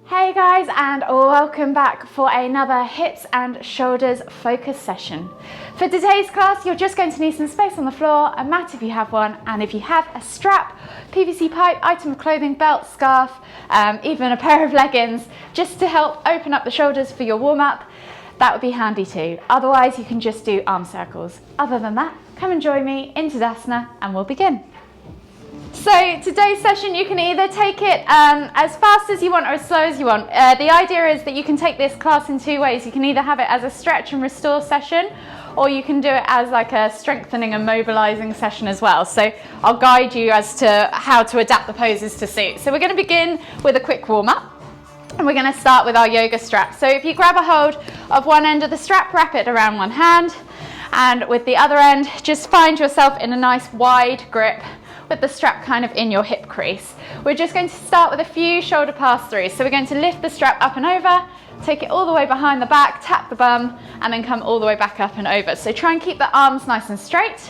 Hey guys, and welcome back for another hips and shoulders focus session. For today's class, you're just going to need some space on the floor, a mat if you have one, and if you have a strap, PVC pipe, item of clothing, belt, scarf, even a pair of leggings, just to help open up the shoulders for your warm-up, that would be handy too. Otherwise, you can just do arm circles. Other than that, come and join me in Tadasana and we'll begin. So today's session, you can either take it as fast as you want or as slow as you want. The idea is that you can take this class in two ways. You can either have it as a stretch and restore session, or you can do it as like a strengthening and mobilizing session as well. So I'll guide you as to how to adapt the poses to suit. So we're going to begin with a quick warm up. And we're going to start with our yoga strap. So if you grab a hold of one end of the strap, wrap it around one hand, and with the other end, just find yourself in a nice wide grip with the strap kind of in your hip crease. We're just going to start with a few shoulder pass-throughs. So we're going to lift the strap up and over, take it all the way behind the back, tap the bum, and then come all the way back up and over. So try and keep the arms nice and straight.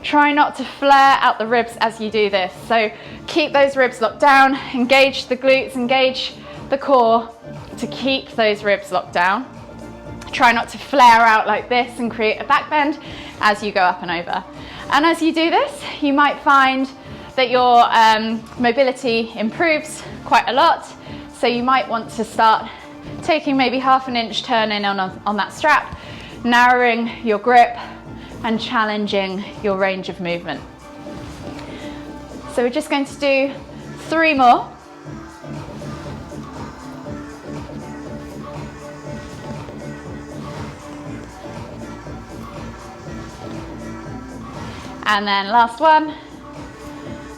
Try not to flare out the ribs as you do this. So keep those ribs locked down, engage the glutes, engage the core to keep those ribs locked down. Try not to flare out like this and create a back bend as you go up and over. And as you do this, you might find that your mobility improves quite a lot. So you might want to start taking maybe half an inch turn in on that strap, narrowing your grip and challenging your range of movement. So we're just going to do 3 more. And then last one,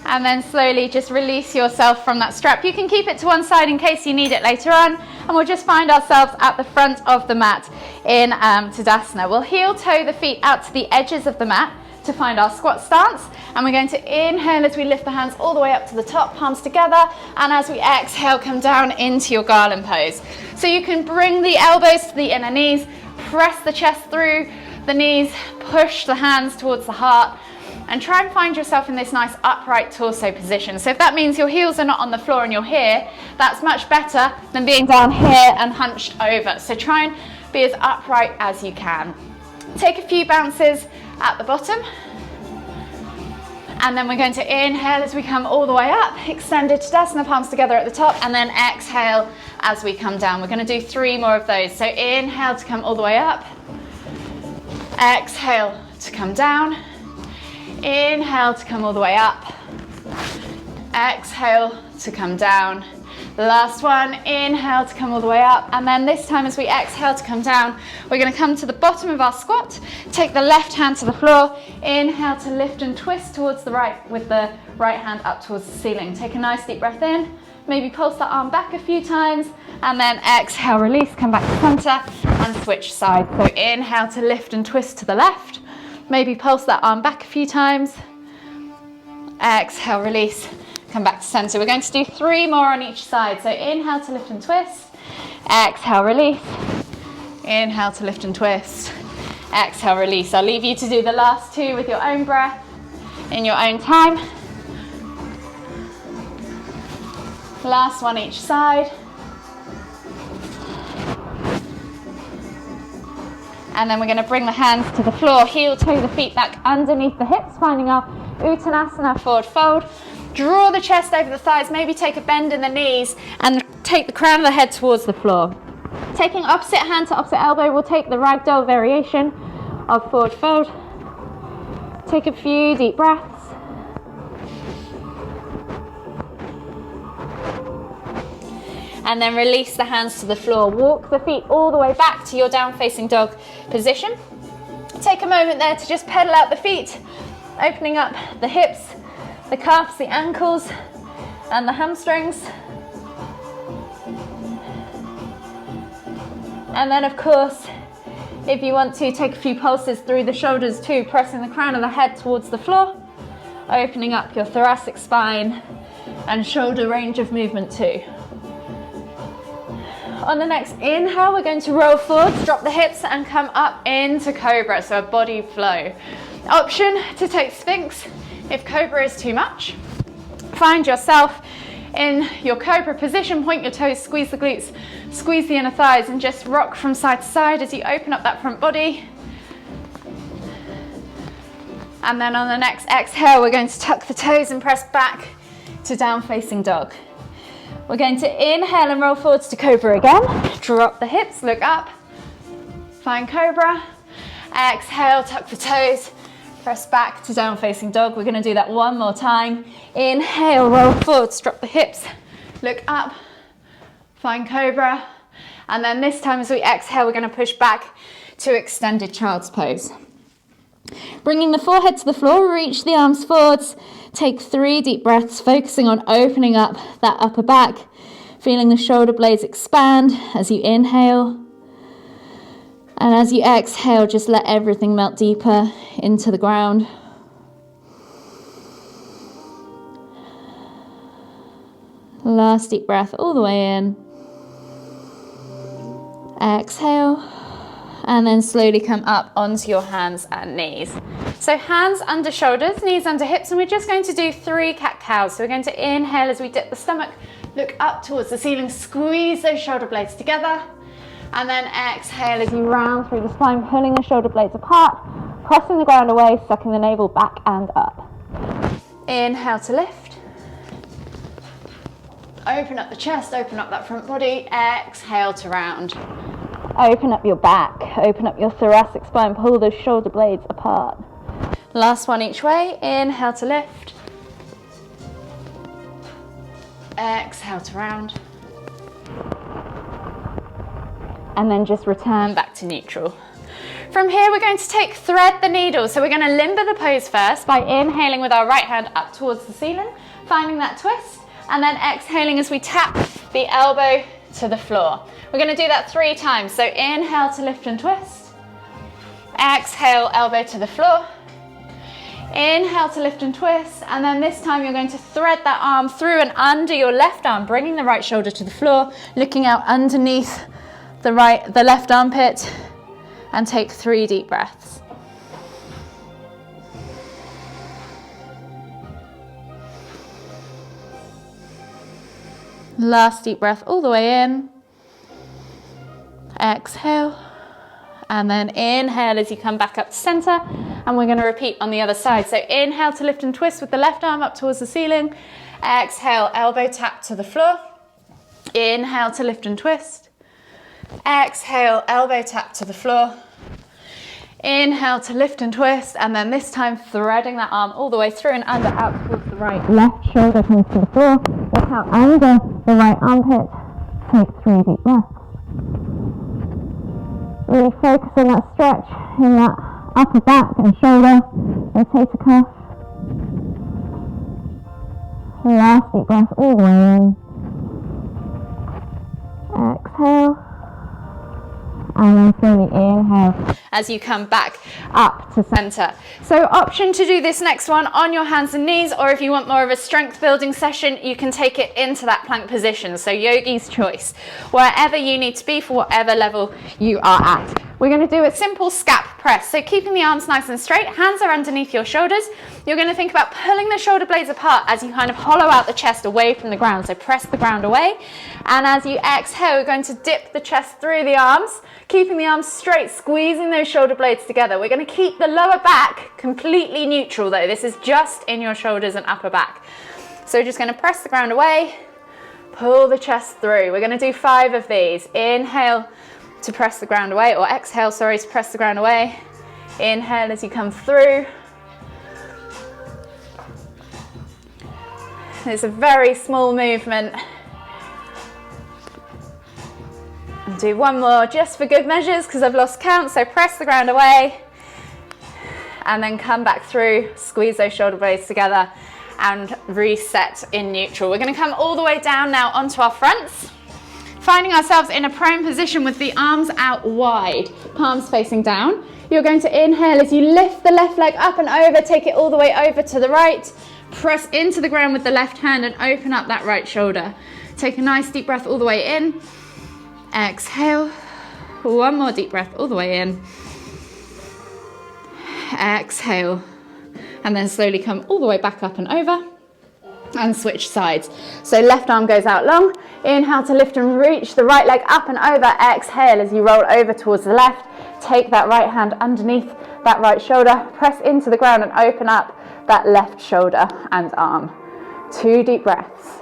and then slowly just release yourself from that strap. You can keep it to one side in case you need it later on, and we'll just find ourselves at the front of the mat in Tadasana. We'll heel toe the feet out to the edges of the mat to find our squat stance, and we're going to inhale as we lift the hands all the way up to the top, palms together, and as we exhale, come down into your Garland Pose. So you can bring the elbows to the inner knees, press the chest through the knees, push the hands towards the heart, and try and find yourself in this nice upright torso position. So if that means your heels are not on the floor and you're here, that's much better than being down here and hunched over. So try and be as upright as you can. Take a few bounces at the bottom. And then we're going to inhale as we come all the way up, extended Tadasana, palms together at the top, and then exhale as we come down. We're going to do 3 more of those. So inhale to come all the way up. Exhale to come down. Inhale to come all the way up. Exhale to come down. Last one, inhale to come all the way up. And then this time as we exhale to come down, we're going to come to the bottom of our squat. Take the left hand to the floor. Inhale to lift and twist towards the right with the right hand up towards the ceiling. Take a nice deep breath in. Maybe pulse that arm back a few times. And then exhale, release, come back to center and switch sides. So inhale to lift and twist to the left. Maybe pulse that arm back a few times. Exhale, release, come back to center. We're going to do 3 more on each side. So inhale to lift and twist. Exhale, release. Inhale to lift and twist. Exhale, release. I'll leave you to do the last 2 with your own breath in your own time. Last one each side. And then we're going to bring the hands to the floor, heel toe the feet back underneath the hips, finding our Uttanasana forward fold. Draw the chest over the thighs, maybe take a bend in the knees and take the crown of the head towards the floor. Taking opposite hand to opposite elbow, we'll take the ragdoll variation of forward fold. Take a few deep breaths. And then release the hands to the floor. Walk the feet all the way back to your down facing dog position. Take a moment there to just pedal out the feet, opening up the hips, the calves, the ankles, and the hamstrings. And then of course, if you want to, take a few pulses through the shoulders too, pressing the crown of the head towards the floor, opening up your thoracic spine and shoulder range of movement too. On the next inhale, we're going to roll forwards, drop the hips and come up into Cobra, so a body flow. Option to take Sphinx if Cobra is too much. Find yourself In your cobra position, point your toes, squeeze the glutes, squeeze the inner thighs, and just rock from side to side as you open up that front body. And then on the next exhale, we're going to tuck the toes and press back to down facing dog. We're going to inhale and roll forwards to cobra again. Drop the hips, look up, find cobra. Exhale, tuck the toes, press back to down facing dog. We're going to do that one more time. Inhale, roll forwards, drop the hips, look up, find cobra. And then this time as we exhale, we're going to push back to extended child's pose. Bringing the forehead to the floor, reach the arms forwards. Take 3 deep breaths, focusing on opening up that upper back, feeling the shoulder blades expand as you inhale. And as you exhale, just let everything melt deeper into the ground. Last deep breath all the way in. Exhale. And then slowly come up onto your hands and knees. So hands under shoulders, knees under hips, and we're just going to do 3 cat-cows. So we're going to inhale as we dip the stomach, look up towards the ceiling, squeeze those shoulder blades together. And then exhale as you round through the spine, pulling the shoulder blades apart, pressing the ground away, sucking the navel back and up. Inhale to lift. Open up the chest, open up that front body. Exhale to round. Open up your back, open up your thoracic spine, pull those shoulder blades apart. Last one each way. Inhale to lift. Exhale to round. And then just return back to neutral. From here, we're going to thread the needle. So we're going to limber the pose first by inhaling with our right hand up towards the ceiling, finding that twist, and then exhaling as we tap the elbow to the floor. We're going to do that 3 times. So inhale to lift and twist. Exhale, elbow to the floor. Inhale to lift and twist, and then this time you're going to thread that arm through and under your left arm, bringing the right shoulder to the floor, looking out underneath the left armpit, and take 3 deep breaths. Last deep breath all the way in. Exhale, and then inhale as you come back up to center, and we're going to repeat on the other side. So inhale to lift and twist with the left arm up towards the ceiling. Exhale, elbow tap to the floor. Inhale to lift and twist. Exhale, elbow tap to the floor. Inhale to lift and twist, and then this time threading that arm all the way through and under, out towards the right. Left shoulder comes to the floor. Look out under the right armpit. Take 3 deep breaths. Really focus on that stretch in that upper back and shoulder, rotator cuff. Last deep breath all the way in. Exhale. And then slowly inhale as you come back up to center. So option to do this next one on your hands and knees, or if you want more of a strength building session, you can take it into that plank position. So yogi's choice, wherever you need to be for whatever level you are at. We're going to do a simple scap press. So keeping the arms nice and straight, hands are underneath your shoulders. You're going to think about pulling the shoulder blades apart as you kind of hollow out the chest away from the ground. So press the ground away. And as you exhale, we're going to dip the chest through the arms, keeping the arms straight, squeezing those shoulder blades together. We're going to keep the lower back completely neutral though. This is just in your shoulders and upper back. So we're just going to press the ground away, pull the chest through. We're going to do 5 of these. Inhale to press the ground away, or exhale, sorry, to press the ground away. Inhale as you come through. It's a very small movement. And do 1 more just for good measures because I've lost count. So press the ground away and then come back through, squeeze those shoulder blades together and reset in neutral. We're going to come all the way down now onto our fronts, finding ourselves in a prone position with the arms out wide, palms facing down. You're going to inhale as you lift the left leg up and over, take it all the way over to the right, press into the ground with the left hand and open up that right shoulder. Take a nice deep breath all the way in. Exhale. 1 more deep breath all the way in. Exhale. And then slowly come all the way back up and over. and switch sides. So left arm goes out long, inhale to lift and reach the right leg up and over, exhale as you roll over towards the left, take that right hand underneath that right shoulder, press into the ground and open up that left shoulder and arm. 2 deep breaths.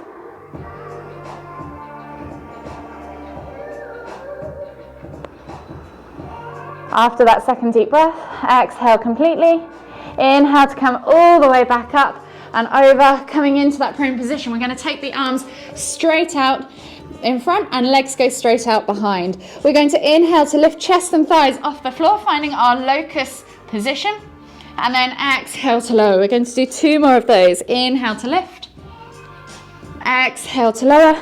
After that second deep breath, exhale completely, inhale to come all the way back up and over, coming into that prone position. We're going to take the arms straight out in front and legs go straight out behind. We're going to inhale to lift chest and thighs off the floor, finding our locust position, and then exhale to lower. We're going to do 2 more of those. Inhale to lift, exhale to lower,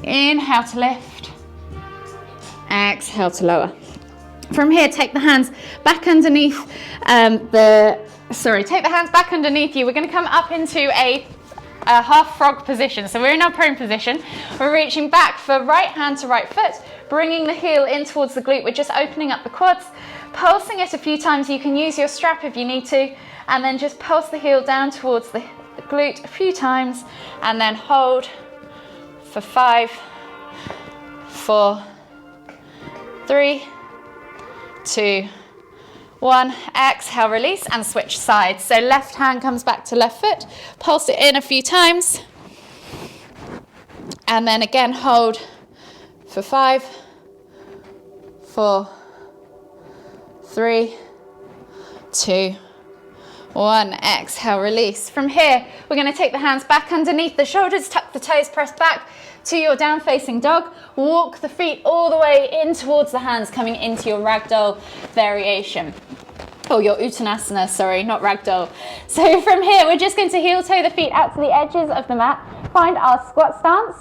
inhale to lift, exhale to lower. From here, take the hands back underneath take the hands back underneath you. We're going to come up into a half frog position. So we're in our prone position. We're reaching back for right hand to right foot, bringing the heel in towards the glute. We're just opening up the quads, pulsing it a few times. You can use your strap if you need to, and then just pulse the heel down towards the glute a few times, and then hold for 5, 4, 3, 2, 1, exhale, release and switch sides. So left hand comes back to left foot, pulse it in a few times, and then again hold for 5, 4, 3, 2, 1, exhale, release. From here, we're going to take the hands back underneath the shoulders, tuck the toes, press back to your down facing dog, walk the feet all the way in towards the hands, coming into your ragdoll variation. Oh, your uttanasana, sorry, not ragdoll. So from here, we're just going to heel toe the feet out to the edges of the mat, find our squat stance,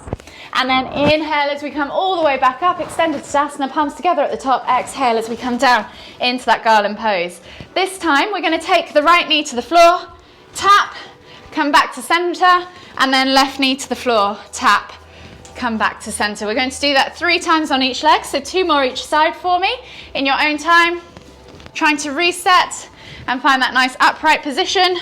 and then inhale as we come all the way back up, extended Tadasana, palms together at the top, exhale as we come down into that Garland Pose. This time, we're going to take the right knee to the floor, tap, come back to center, and then left knee to the floor, tap, come back to center. We're going to do that 3 times on each leg, so 2 more each side for me in your own time. Trying to reset and find that nice upright position.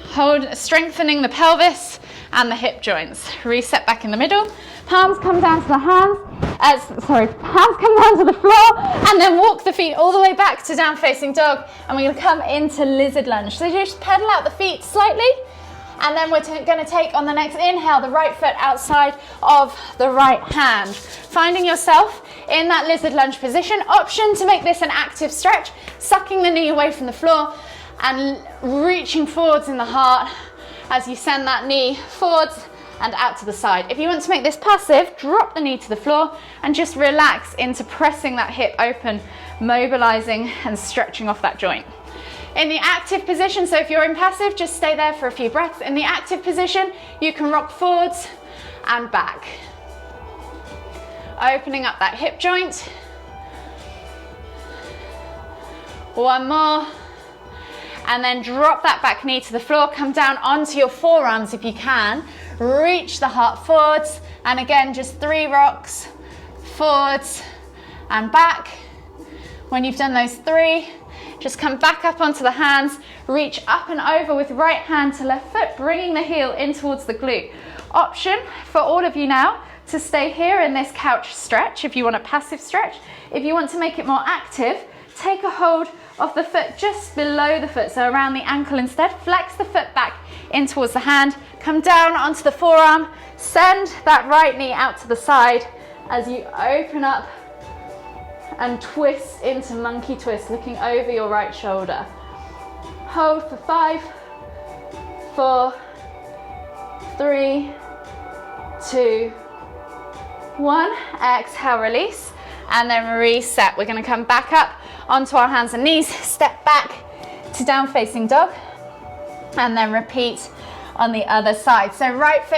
Hold, strengthening the pelvis and the hip joints. Reset back in the middle. Palms come down to the hands. Hands come down to the floor, and then walk the feet all the way back to down facing dog. And we're going to come into lizard lunge. So just pedal out the feet slightly. And then we're going to take on the next inhale the right foot outside of the right hand. Finding yourself in that lizard lunge position. Option to make this an active stretch, sucking the knee away from the floor and reaching forwards in the heart as you send that knee forwards and out to the side. If you want to make this passive, drop the knee to the floor and just relax into pressing that hip open, mobilizing and stretching off that joint. In the active position, so if you're in passive, just stay there for a few breaths. In the active position, you can rock forwards and back. Opening up that hip joint. 1 more. And then drop that back knee to the floor. Come down onto your forearms if you can. Reach the heart forwards. And again, just 3 rocks. Forwards and back. When you've done those 3, just come back up onto the hands, reach up and over with right hand to left foot, bringing the heel in towards the glute. Option for all of you now to stay here in this couch stretch if you want a passive stretch. If you want to make it more active, take a hold of the foot just below the foot, so around the ankle instead. Flex the foot back in towards the hand, come down onto the forearm, send that right knee out to the side as you open up and twist into monkey twist, looking over your right shoulder. Hold for 5, 4, 3, 2, 1. Exhale, release, and then reset. We're going to come back up onto our hands and knees, step back to down facing dog, and then repeat on the other side. So left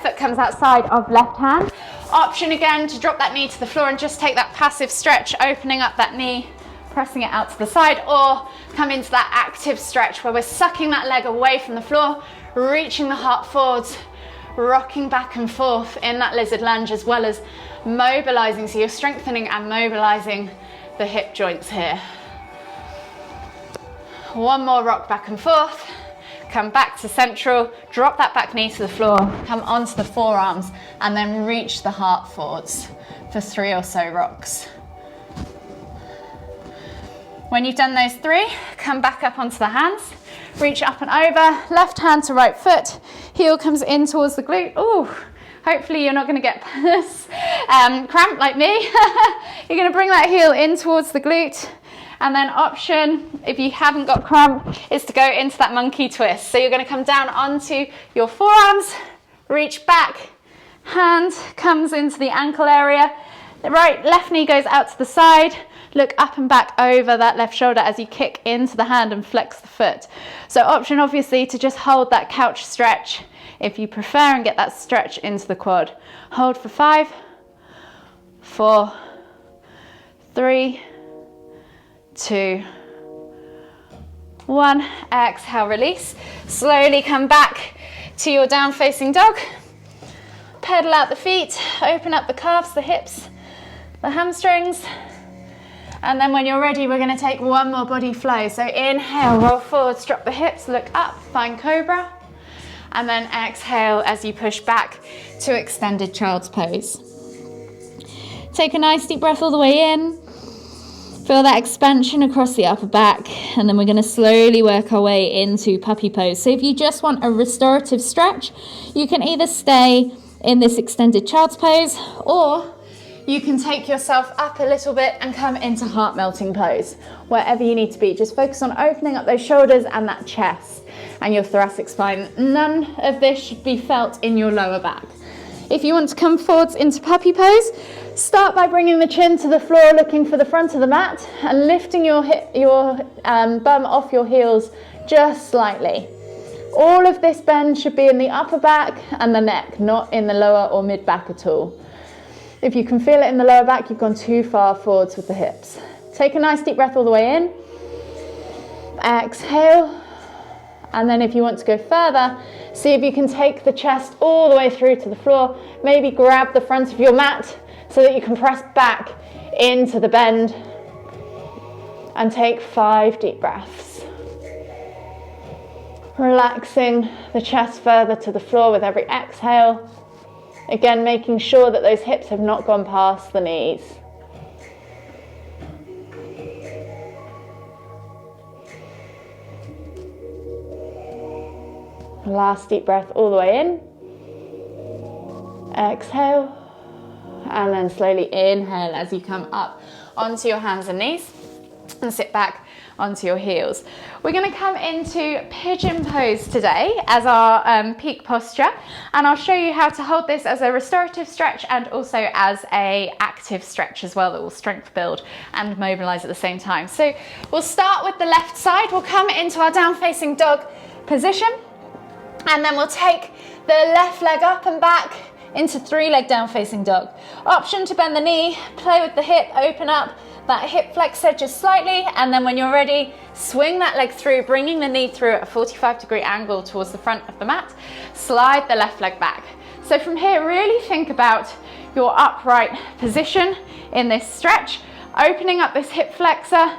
foot comes outside of left hand. Option again to drop that knee to the floor and just take that passive stretch, opening up that knee, pressing it out to the side, or come into that active stretch where we're sucking that leg away from the floor, reaching the heart forwards, rocking back and forth in that lizard lunge, as well as mobilizing. So you're strengthening and mobilizing the hip joints here. 1 more rock back and forth. come back to central, drop that back knee to the floor, come onto the forearms, and then reach the heart forwards for 3 or so rocks. When you've done those 3, come back up onto the hands, reach up and over, left hand to right foot, heel comes in towards the glute. Ooh, hopefully you're not going to get this cramp like me. You're going to bring that heel in towards the glute. And then option, if you haven't got cramp, is to go into that monkey twist. So you're going to come down onto your forearms, reach back, hand comes into the ankle area, the left knee goes out to the side, look up and back over that left shoulder as you kick into the hand and flex the foot. So option obviously to just hold that couch stretch if you prefer and get that stretch into the quad. Hold for 5, 4, 3, 2, 1. Exhale, release. Slowly come back to your down facing dog. Pedal out the feet, open up the calves, the hips, the hamstrings. And then when you're ready, we're going to take one more body flow. So inhale, roll forwards, drop the hips, look up, find cobra. And then exhale as you push back to extended child's pose. Take a nice deep breath all the way in. Feel that expansion across the upper back, and then we're going to slowly work our way into puppy pose. So if you just want a restorative stretch, you can either stay in this extended child's pose, or you can take yourself up a little bit and come into heart melting pose. Wherever you need to be, just focus on opening up those shoulders and that chest and your thoracic spine. None of this should be felt in your lower back. If you want to come forwards into puppy pose, start by bringing the chin to the floor, looking for the front of the mat and lifting your bum off your heels just slightly. All of this bend should be in the upper back and the neck, not in the lower or mid back at all. If you can feel it in the lower back, you've gone too far forwards with the hips. Take a nice deep breath all the way in. Exhale. And then if you want to go further, see if you can take the chest all the way through to the floor. Maybe grab the front of your mat so that you can press back into the bend. And take 5 deep breaths. Relaxing the chest further to the floor with every exhale. Again, making sure that those hips have not gone past the knees. Last deep breath all the way in. Exhale. And then slowly inhale as you come up onto your hands and knees and sit back onto your heels. We're going to come into Pigeon Pose today as our peak posture, and I'll show you how to hold this as a restorative stretch and also as a active stretch as well that will strength build and mobilize at the same time. So we'll start with the left side. We'll come into our down facing dog position, and then we'll take the left leg up and back into 3-leg down facing dog. Option to bend the knee, play with the hip, open up that hip flexor just slightly, and then when you're ready, swing that leg through, bringing the knee through at a 45-degree angle towards the front of the mat. Slide the left leg back. So from here, really think about your upright position in this stretch, opening up this hip flexor,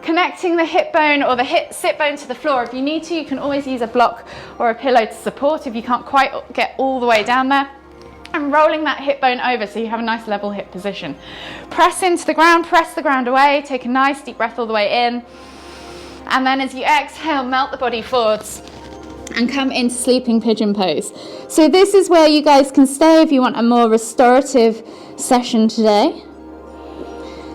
connecting the hip bone or the sit bone to the floor. If you need to, you can always use a block or a pillow to support if you can't quite get all the way down there. And rolling that hip bone over so you have a nice level hip position. Press into the ground, press the ground away, take a nice deep breath all the way in. And then as you exhale, melt the body forwards and come into sleeping pigeon pose. So this is where you guys can stay if you want a more restorative session today.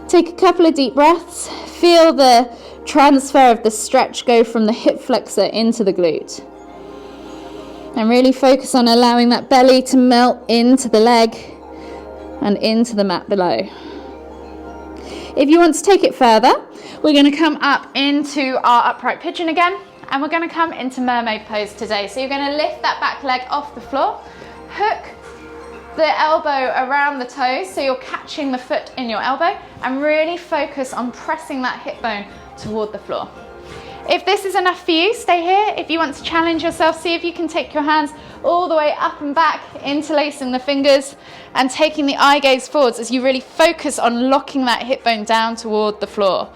Take a couple of deep breaths, feel the transfer of the stretch go from the hip flexor into the glute. And really focus on allowing that belly to melt into the leg and into the mat below. If you want to take it further, we're going to come up into our upright pigeon again, and we're going to come into mermaid pose today. So you're going to lift that back leg off the floor, hook the elbow around the toes so you're catching the foot in your elbow, and really focus on pressing that hip bone toward the floor. If this is enough for you, stay here. If you want to challenge yourself, see if you can take your hands all the way up and back, interlacing the fingers and taking the eye gaze forwards as you really focus on locking that hip bone down toward the floor.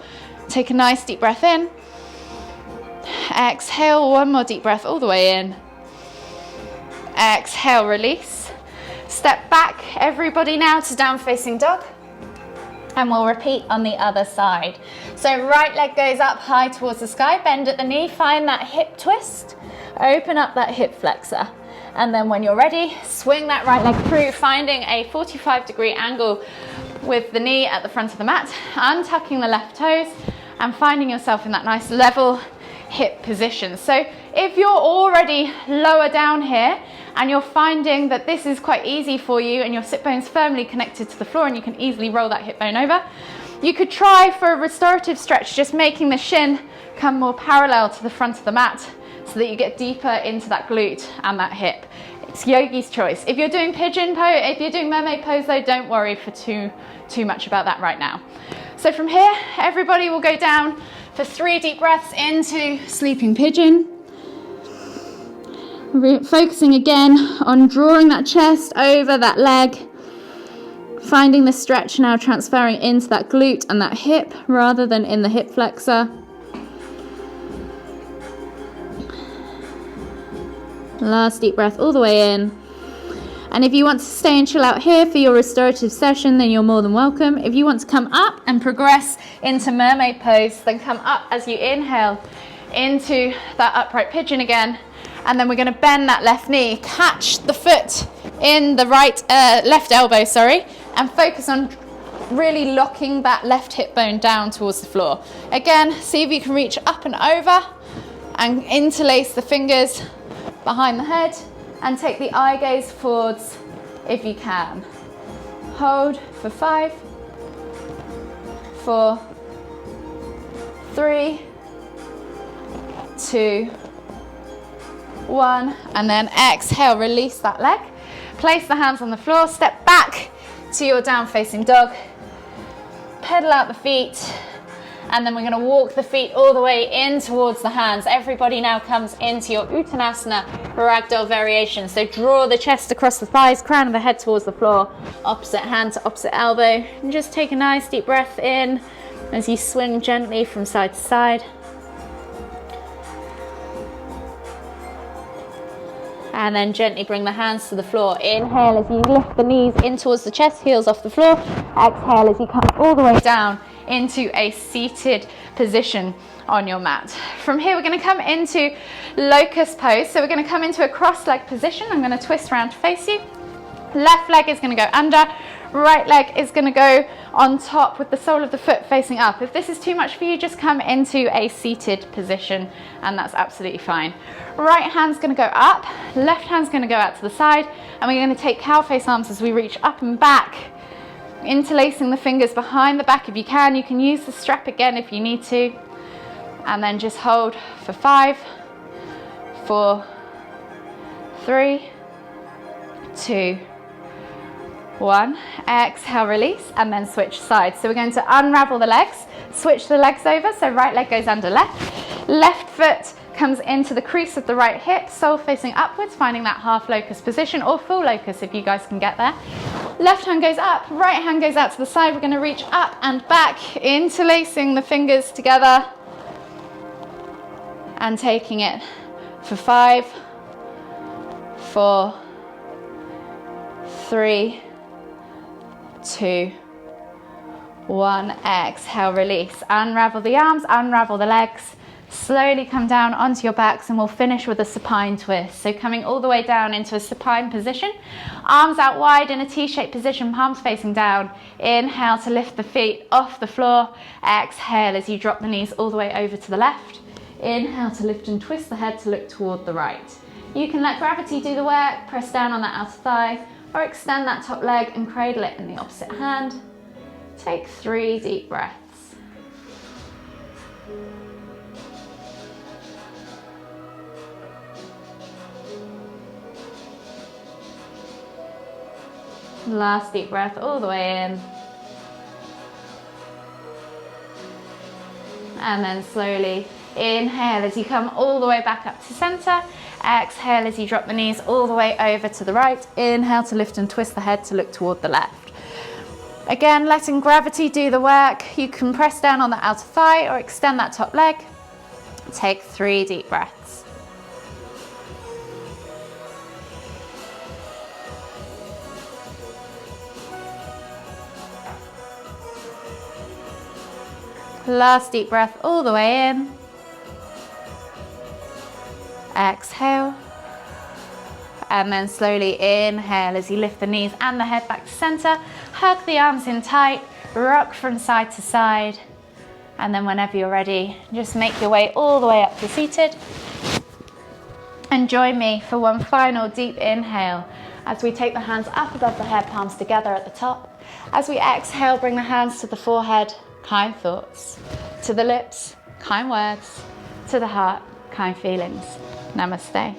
Take a nice deep breath in Exhale, one more deep breath all the way in. Exhale, release. Step back, everybody now to down facing dog. And we'll repeat on the other side. So right leg goes up high towards the sky, bend at the knee, find that hip twist, open up that hip flexor. And then when you're ready, swing that right leg through, finding a 45-degree angle with the knee at the front of the mat, untucking the left toes and finding yourself in that nice level hip position. So if you're already lower down here and you're finding that this is quite easy for you and your sit bone's firmly connected to the floor and you can easily roll that hip bone over, you could try for a restorative stretch, just making the shin come more parallel to the front of the mat so that you get deeper into that glute and that hip. It's yogi's choice. If you're doing pigeon pose, if you're doing mermaid pose though, don't worry for too much about that right now. So from here, everybody will go down for 3 deep breaths into sleeping pigeon. Focusing again on drawing that chest over that leg, finding the stretch now transferring into that glute and that hip rather than in the hip flexor. Last deep breath all the way in. And if you want to stay and chill out here for your restorative session, then you're more than welcome. If you want to come up and progress into mermaid pose, then come up as you inhale into that upright pigeon again. And then we're going to bend that left knee, catch the foot in the left elbow, and focus on really locking that left hip bone down towards the floor. Again, see if you can reach up and over and interlace the fingers behind the head and take the eye gaze forwards if you can. Hold for 5, 4, 3, 2, 1, and then exhale, release that leg. Place the hands on the floor, step back to your down facing dog, pedal out the feet, and then we're going to walk the feet all the way in towards the hands. Everybody now comes into your Uttanasana ragdoll variation. So draw the chest across the thighs, crown of the head towards the floor, opposite hand to opposite elbow, and just take a nice deep breath in as you swing gently from side to side. And then gently bring the hands to the floor. Inhale as you lift the knees in towards the chest, heels off the floor. Exhale as you come all the way down into a seated position on your mat. From here, we're going to come into Locust Pose. So we're going to come into a cross-leg position. I'm going to twist around to face you. Left leg is going to go under. Right leg is going to go on top with the sole of the foot facing up. If this is too much for you, just come into a seated position and that's absolutely fine. Right hand's going to go up, left hand's going to go out to the side, and we're going to take cow face arms as we reach up and back, interlacing the fingers behind the back if you can. You can use the strap again if you need to, and then just hold for 5, 4, 3, 2, 1. Exhale, release, and then switch sides. So we're going to unravel the legs, switch the legs over. So right leg goes under left, left foot comes into the crease of the right hip, sole facing upwards, finding that half locust position or full locust if you guys can get there. Left hand goes up, right hand goes out to the side. We're going to reach up and back, interlacing the fingers together and taking it for 5, 4, 3, 2, 1. Exhale, release. Unravel the arms, unravel the legs. Slowly come down onto your backs and we'll finish with a supine twist. So coming all the way down into a supine position, arms out wide in a T-shaped position, palms facing down. Inhale to lift the feet off the floor. Exhale as you drop the knees all the way over to the left. Inhale to lift and twist the head to look toward the right. You can let gravity do the work, press down on that outer thigh, or extend that top leg and cradle it in the opposite hand. Take 3 deep breaths. Last deep breath all the way in. And then slowly inhale as you come all the way back up to center. Exhale as you drop the knees all the way over to the right. Inhale to lift and twist the head to look toward the left. Again, letting gravity do the work. You can press down on the outer thigh or extend that top leg. Take 3 deep breaths. Last deep breath all the way in. Exhale. And then slowly inhale as you lift the knees and the head back to center. Hug the arms in tight, rock from side to side. And then whenever you're ready, just make your way all the way up to seated. And join me for one final deep inhale as we take the hands up above the head, palms together at the top. As we exhale, bring the hands to the forehead, kind thoughts. To the lips, kind words. To the heart, kind feelings. Namaste.